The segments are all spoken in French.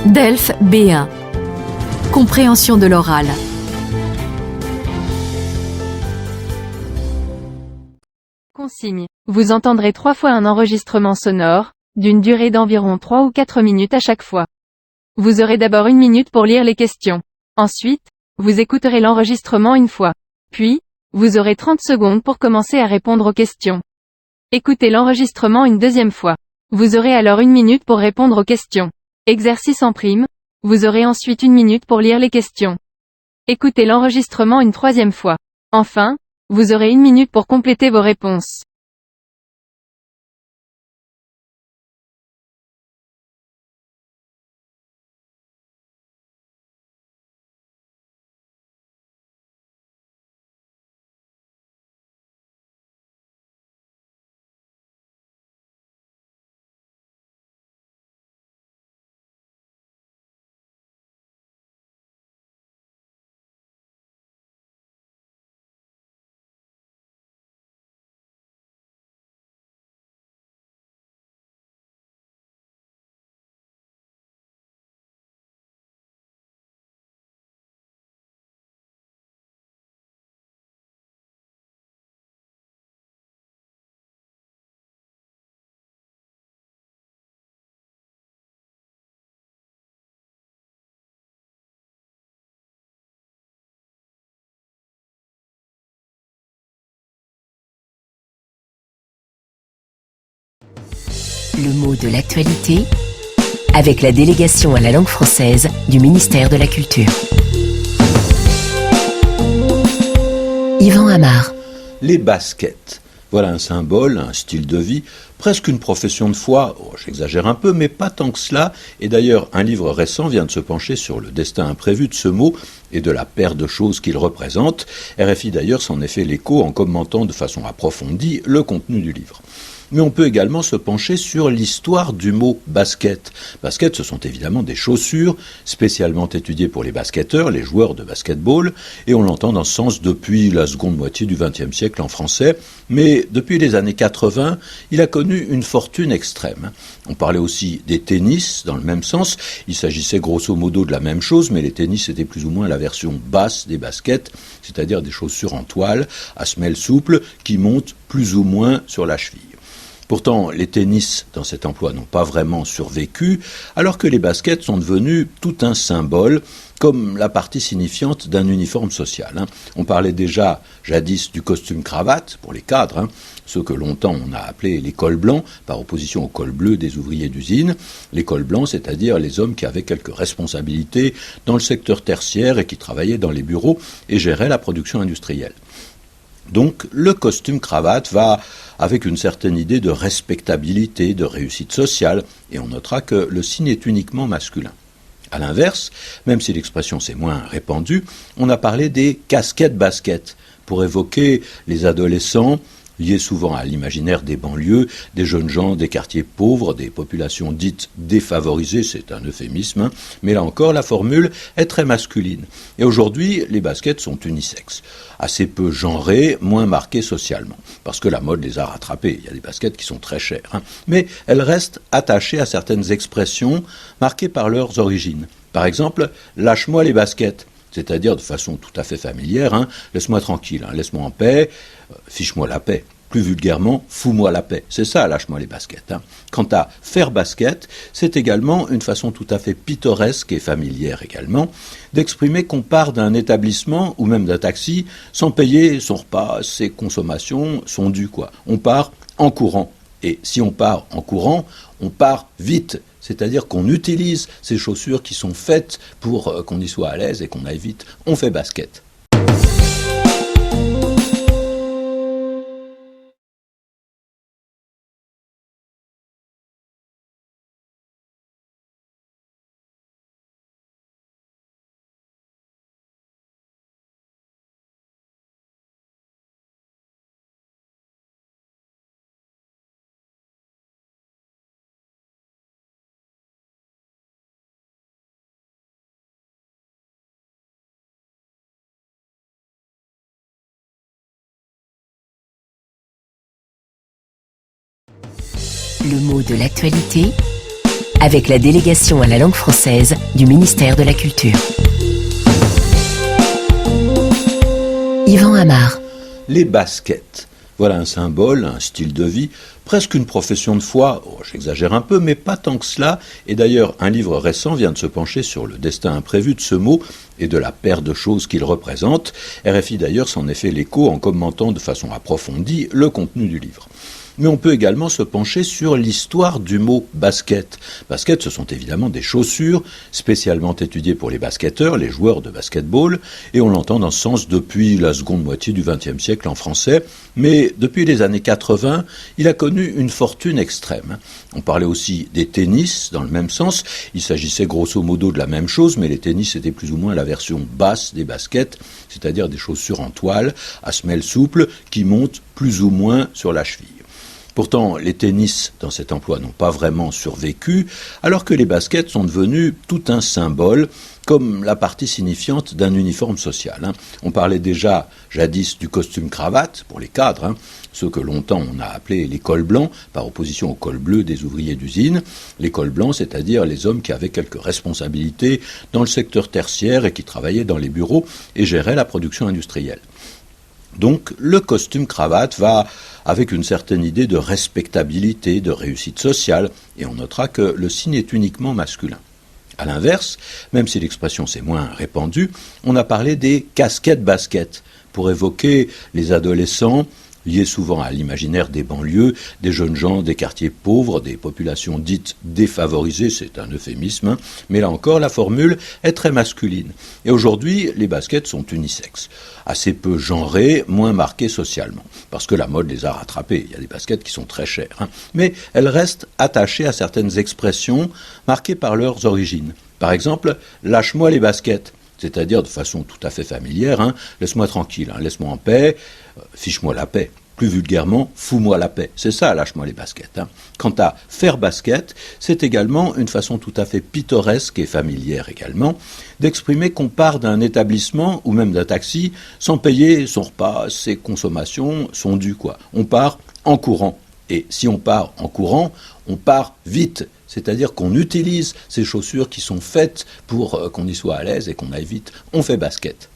DELF B1. Compréhension de l'oral. Consigne. Vous entendrez 3 fois un enregistrement sonore, d'une durée d'environ 3 ou 4 minutes à chaque fois. Vous aurez d'abord 1 minute pour lire les questions. Ensuite, vous écouterez l'enregistrement une fois. Puis, vous aurez 30 secondes pour commencer à répondre aux questions. Écoutez l'enregistrement une deuxième fois. Vous aurez alors 1 minute pour répondre aux questions. Exercice en prime. Vous aurez ensuite 1 minute pour lire les questions. Écoutez l'enregistrement une troisième fois. Enfin, vous aurez 1 minute pour compléter vos réponses. Le mot de l'actualité avec la délégation à la langue française du ministère de la Culture. Yvan Amar. Les baskets. Voilà un symbole, un style de vie, presque une profession de foi. Oh, j'exagère un peu, mais pas tant que cela. Et d'ailleurs, un livre récent vient de se pencher sur le destin imprévu de ce mot et de la paire de choses qu'il représente. RFI d'ailleurs s'en est fait l'écho en commentant de façon approfondie le contenu du livre. Mais on peut également se pencher sur l'histoire du mot basket. Basket, ce sont évidemment des chaussures spécialement étudiées pour les basketteurs, les joueurs de basketball, et on l'entend dans ce sens depuis la seconde moitié du XXe siècle en français, mais depuis les années 80, il a connu une fortune extrême. On parlait aussi des tennis dans le même sens, il s'agissait grosso modo de la même chose, mais les tennis étaient plus ou moins la version basse des baskets, c'est-à-dire des chaussures en toile, à semelles souples, qui montent plus ou moins sur la cheville. Pourtant, les tennis dans cet emploi n'ont pas vraiment survécu, alors que les baskets sont devenus tout un symbole, comme la partie signifiante d'un uniforme social. On parlait déjà jadis du costume-cravate pour les cadres, ceux que longtemps on a appelés les cols blancs, par opposition aux cols bleus des ouvriers d'usine. Les cols blancs, c'est-à-dire les hommes qui avaient quelques responsabilités dans le secteur tertiaire et qui travaillaient dans les bureaux et géraient la production industrielle. Donc le costume-cravate va avec une certaine idée de respectabilité, de réussite sociale, et on notera que le signe est uniquement masculin. A l'inverse, même si l'expression s'est moins répandue, on a parlé des casquettes-baskets pour évoquer les adolescents liés souvent à l'imaginaire des banlieues, des jeunes gens des quartiers pauvres, des populations dites défavorisées, c'est un euphémisme, mais là encore la formule est très masculine. Et aujourd'hui, les baskets sont unisexes, assez peu genrées, moins marquées socialement, parce que la mode les a rattrapées. Il y a des baskets qui sont très chères, mais elles restent attachées à certaines expressions marquées par leurs origines. Par exemple, lâche-moi les baskets. C'est-à-dire de façon tout à fait familière, laisse-moi tranquille, laisse-moi en paix, fiche-moi la paix. Plus vulgairement, fous-moi la paix. C'est ça, lâche-moi les baskets. Quant à faire basket, c'est également une façon tout à fait pittoresque et familière également d'exprimer qu'on part d'un établissement ou même d'un taxi sans payer son repas, ses consommations, son dû, quoi. On part en courant. Et si on part en courant, on part vite. C'est-à-dire qu'on utilise ces chaussures qui sont faites pour qu'on y soit à l'aise et qu'on aille vite. On fait basket. Le mot de l'actualité avec la délégation à la langue française du ministère de la Culture. Yvan Amar. Les baskets. Voilà un symbole, un style de vie, presque une profession de foi, j'exagère un peu, mais pas tant que cela. Et d'ailleurs, un livre récent vient de se pencher sur le destin imprévu de ce mot et de la paire de choses qu'il représente. RFI d'ailleurs s'en est fait l'écho en commentant de façon approfondie le contenu du livre. Mais on peut également se pencher sur l'histoire du mot basket. Basket, ce sont évidemment des chaussures spécialement étudiées pour les basketteurs, les joueurs de basketball, et on l'entend dans ce sens depuis la seconde moitié du XXe siècle en français. Mais depuis les années 80, il a connu une fortune extrême. On parlait aussi des tennis dans le même sens. Il s'agissait grosso modo de la même chose, mais les tennis étaient plus ou moins la version basse des baskets, c'est-à-dire des chaussures en toile, à semelles souples, qui montent plus ou moins sur la cheville. Pourtant, les tennis dans cet emploi n'ont pas vraiment survécu, alors que les baskets sont devenus tout un symbole, comme la partie signifiante d'un uniforme social. On parlait déjà jadis du costume-cravate pour les cadres, ceux que longtemps on a appelés les cols blancs, par opposition aux cols bleus des ouvriers d'usine. Les cols blancs, c'est-à-dire les hommes qui avaient quelques responsabilités dans le secteur tertiaire et qui travaillaient dans les bureaux et géraient la production industrielle. Donc le costume-cravate va avec une certaine idée de respectabilité, de réussite sociale, et on notera que le signe est uniquement masculin. A l'inverse, même si l'expression s'est moins répandue, on a parlé des casquettes baskets pour évoquer les adolescents liés souvent à l'imaginaire des banlieues, des jeunes gens des quartiers pauvres, des populations dites défavorisées, c'est un euphémisme, mais là encore la formule est très masculine. Et aujourd'hui, les baskets sont unisexes, assez peu genrées, moins marquées socialement, parce que la mode les a rattrapées. Il y a des baskets qui sont très chères, mais elles restent attachées à certaines expressions marquées par leurs origines. Par exemple, lâche-moi les baskets. C'est-à-dire de façon tout à fait familière, laisse-moi tranquille, laisse-moi en paix, fiche-moi la paix. Plus vulgairement, fous-moi la paix. C'est ça, lâche-moi les baskets. Quant à faire basket, c'est également une façon tout à fait pittoresque et familière également d'exprimer qu'on part d'un établissement ou même d'un taxi sans payer son repas, ses consommations, son dû, quoi. On part en courant. Et si on part en courant, on part vite. C'est-à-dire qu'on utilise ces chaussures qui sont faites pour qu'on y soit à l'aise et qu'on aille vite. On fait basket.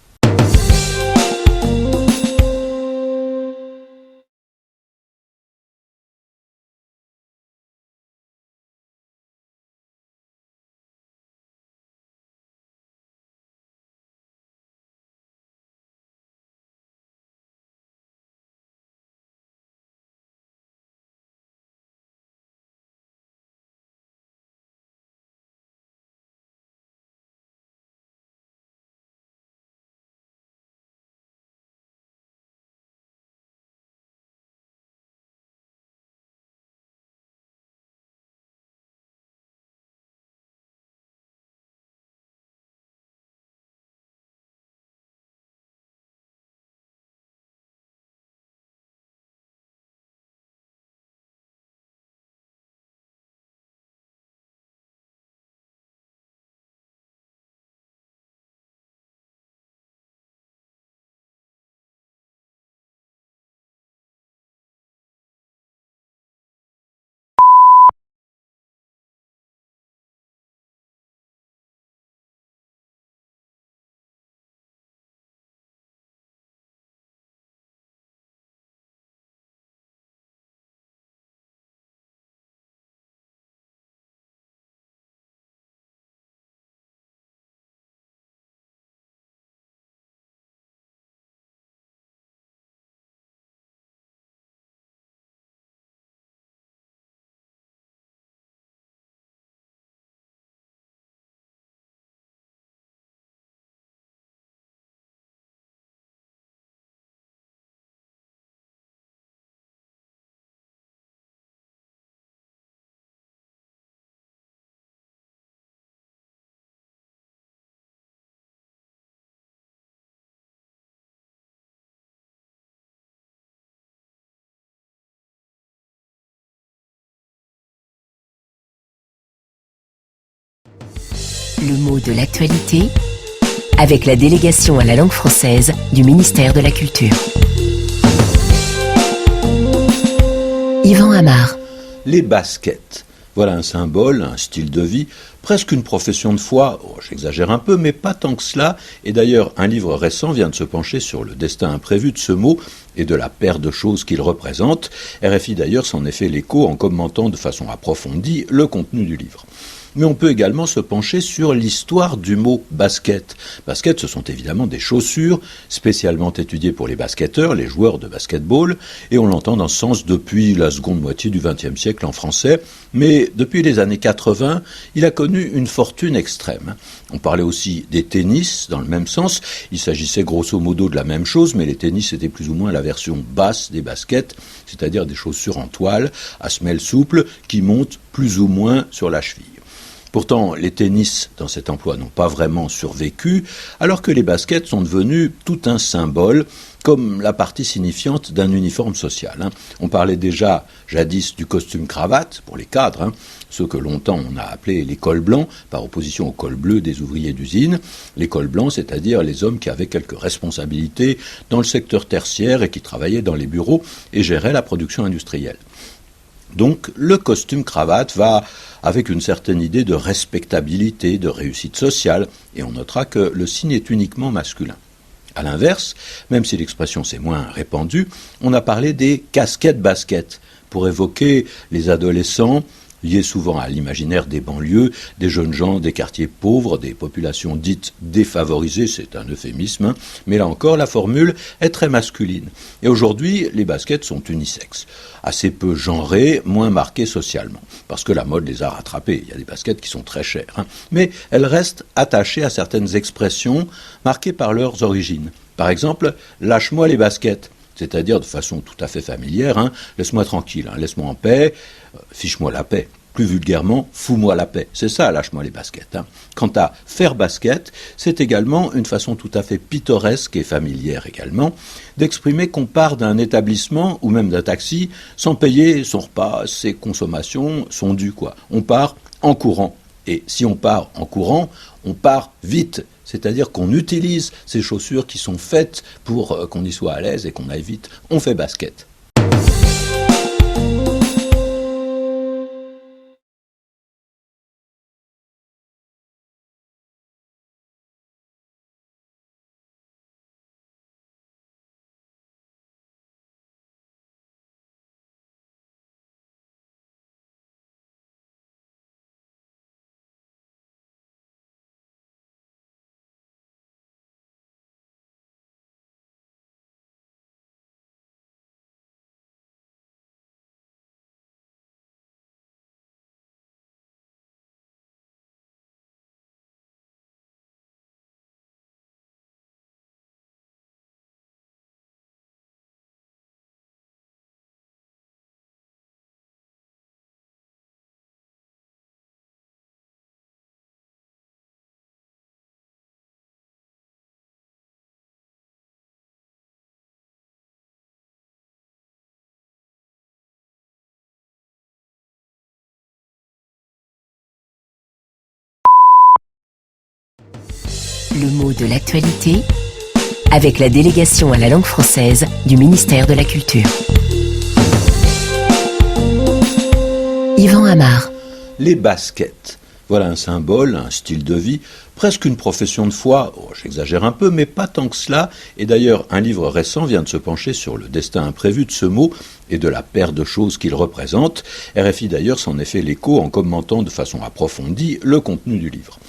Le mot de l'actualité avec la délégation à la langue française du ministère de la Culture. Yvan Amar. Les baskets. Voilà un symbole, un style de vie, presque une profession de foi, j'exagère un peu, mais pas tant que cela, et d'ailleurs un livre récent vient de se pencher sur le destin imprévu de ce mot et de la paire de choses qu'il représente. RFI d'ailleurs s'en est fait l'écho en commentant de façon approfondie le contenu du livre. Mais on peut également se pencher sur l'histoire du mot basket. Basket, ce sont évidemment des chaussures spécialement étudiées pour les basketteurs, les joueurs de basketball, et on l'entend dans ce sens depuis la seconde moitié du XXe siècle en français, mais depuis les années 80, il a connu une fortune extrême. On parlait aussi des tennis dans le même sens, il s'agissait grosso modo de la même chose, mais les tennis étaient plus ou moins la version basse des baskets, c'est-à-dire des chaussures en toile, à semelle souple, qui montent plus ou moins sur la cheville. Pourtant, les tennis dans cet emploi n'ont pas vraiment survécu, alors que les baskets sont devenus tout un symbole, comme la partie signifiante d'un uniforme social. On parlait déjà jadis du costume-cravate pour les cadres, ceux que longtemps on a appelés les cols blancs, par opposition aux cols bleus des ouvriers d'usine. Les cols blancs, c'est-à-dire les hommes qui avaient quelques responsabilités dans le secteur tertiaire et qui travaillaient dans les bureaux et géraient la production industrielle. Donc le costume-cravate va avec une certaine idée de respectabilité, de réussite sociale, et on notera que le signe est uniquement masculin. A l'inverse, même si l'expression s'est moins répandue, on a parlé des casquettes baskets pour évoquer les adolescents liés souvent à l'imaginaire des banlieues, des jeunes gens des quartiers pauvres, des populations dites défavorisées, c'est un euphémisme, mais là encore la formule est très masculine. Et aujourd'hui, les baskets sont unisexes, assez peu genrées, moins marquées socialement, parce que la mode les a rattrapées. Il y a des baskets qui sont très chères, mais elles restent attachées à certaines expressions marquées par leurs origines. Par exemple, lâche-moi les baskets. C'est-à-dire de façon tout à fait familière, laisse-moi tranquille, laisse-moi en paix, fiche-moi la paix. Plus vulgairement, fous-moi la paix. C'est ça, lâche-moi les baskets. Quant à faire basket, c'est également une façon tout à fait pittoresque et familière également d'exprimer qu'on part d'un établissement ou même d'un taxi sans payer son repas, ses consommations, son dû, quoi. On part en courant. Et si on part en courant, on part vite. C'est-à-dire qu'on utilise ces chaussures qui sont faites pour qu'on y soit à l'aise et qu'on aille vite. On fait basket. Le mot de l'actualité avec la délégation à la langue française du ministère de la Culture. Yvan Amar. Les baskets. Voilà un symbole, un style de vie, presque une profession de foi, j'exagère un peu, mais pas tant que cela, et d'ailleurs un livre récent vient de se pencher sur le destin imprévu de ce mot et de la paire de choses qu'il représente. RFI d'ailleurs s'en est fait l'écho en commentant de façon approfondie le contenu du livre.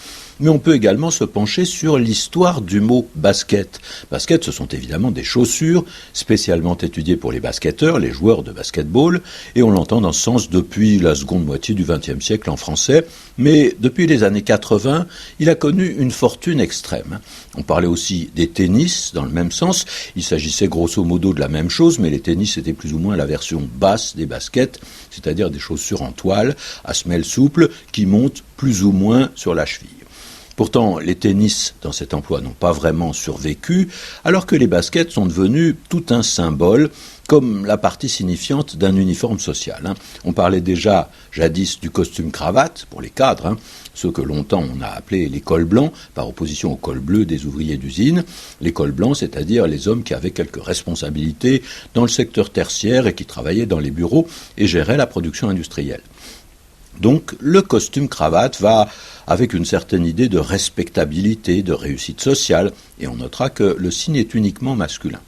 Mais on peut également se pencher sur l'histoire du mot basket. Basket, ce sont évidemment des chaussures spécialement étudiées pour les basketteurs, les joueurs de basketball, et on l'entend dans ce sens depuis la seconde moitié du XXe siècle en français, mais depuis les années 80, il a connu une fortune extrême. On parlait aussi des tennis dans le même sens, il s'agissait grosso modo de la même chose, mais les tennis étaient plus ou moins la version basse des baskets, c'est-à-dire des chaussures en toile, à semelle souple, qui montent plus ou moins sur la cheville. Pourtant, les tennis dans cet emploi n'ont pas vraiment survécu, alors que les baskets sont devenus tout un symbole, comme la partie signifiante d'un uniforme social. On parlait déjà jadis du costume-cravate pour les cadres, ceux que longtemps on a appelés les cols blancs, par opposition aux cols bleus des ouvriers d'usine. Les cols blancs, c'est-à-dire les hommes qui avaient quelques responsabilités dans le secteur tertiaire et qui travaillaient dans les bureaux et géraient la production industrielle. Donc le costume cravate va avec une certaine idée de respectabilité, de réussite sociale, et on notera que le signe est uniquement masculin.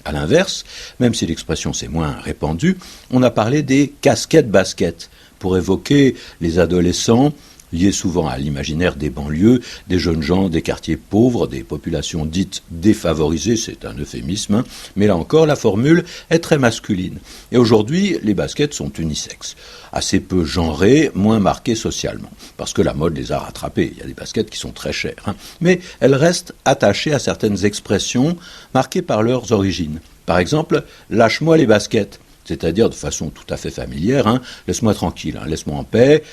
A l'inverse, même si l'expression s'est moins répandue, on a parlé des casquettes-baskets pour évoquer les adolescents liés souvent à l'imaginaire des banlieues, des jeunes gens des quartiers pauvres, des populations dites défavorisées, c'est un euphémisme, mais là encore la formule est très masculine. Et aujourd'hui, les baskets sont unisexes, assez peu genrées, moins marquées socialement, parce que la mode les a rattrapées. Il y a des baskets qui sont très chères, mais elles restent attachées à certaines expressions marquées par leurs origines. Par exemple, lâche-moi les baskets. C'est-à-dire de façon tout à fait familière, laisse-moi tranquille, laisse-moi en paix,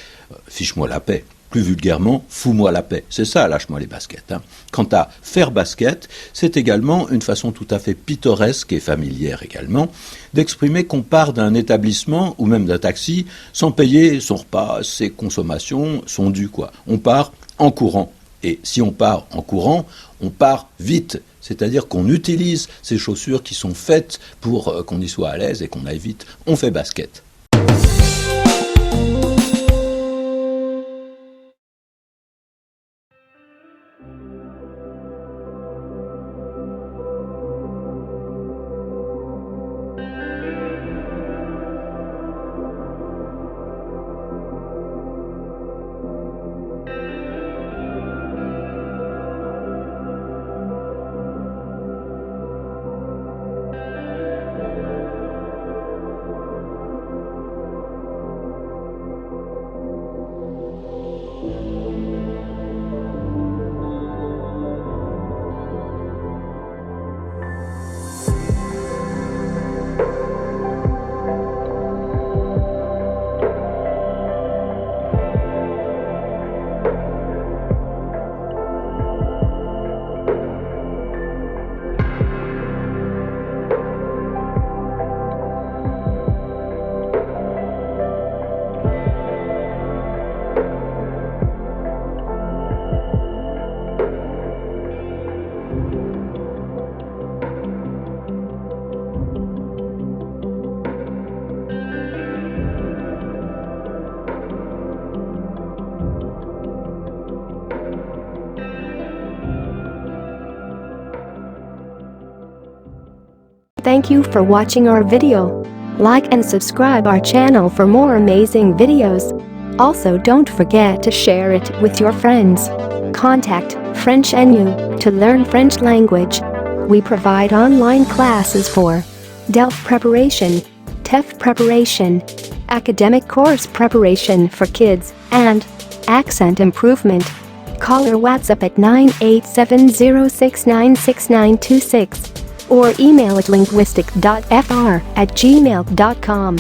fiche-moi la paix. Plus vulgairement, fous-moi la paix. C'est ça, lâche-moi les baskets. Quant à faire basket, c'est également une façon tout à fait pittoresque et familière également d'exprimer qu'on part d'un établissement ou même d'un taxi sans payer son repas, ses consommations, son dû, quoi. On part en courant. Et si on part en courant, on part vite. C'est-à-dire qu'on utilise ces chaussures qui sont faites pour qu'on y soit à l'aise et qu'on aille vite. On fait basket. Thank you for watching our video. Like and subscribe our channel for more amazing videos. Also don't forget to share it with your friends. Contact French NU to learn French language. We provide online classes for DELF preparation, TEF preparation, academic course preparation for kids, and accent improvement. Call or WhatsApp at 98706966926 or email at linguistic.fr@gmail.com.